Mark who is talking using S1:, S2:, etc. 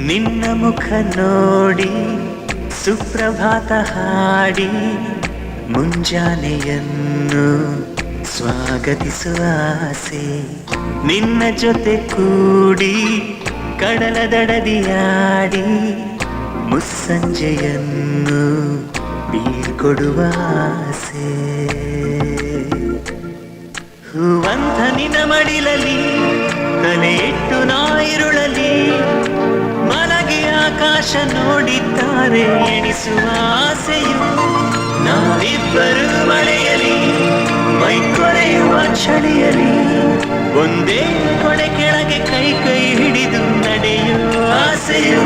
S1: ನಿನ್ನ ಮುಖ ನೋಡಿ ಸುಪ್ರಭಾತ ಹಾಡಿ ಮುಂಜಾನೆಯನ್ನು ಸ್ವಾಗತಿಸುವ ಆಸೆ. ನಿನ್ನ ಜೊತೆ ಕೂಡಿ ಕಡಲ ದಡದಿಯಾಡಿ ಮುಸ್ಸಂಜೆಯನ್ನು ಬೀಳ್ಕೊಡುವ ಆಸೆ. ಹೂವಂತ ನಿನ್ನ ಮಡಿಲಲ್ಲಿ ತಲೆ ಇಟ್ಟು ನಾ ಇರುಳಲಿ ಮಲಗಿ ಆಕಾಶ ನೋಡಿದ್ದಾರೆ ಎಣಿಸುವ ಆಸೆಯು. ನಾವಿಬ್ಬರು ಮಳೆಯಲಿ ಮೈ ಕೊರೆಯುವ ಚಳಿಯಲಿ ಒಂದೇ ಕೊಡೆ ಕೆಳಗೆ ಕೈ ಕೈ ಹಿಡಿದು ನಡೆಯುವ ಆಸೆಯು.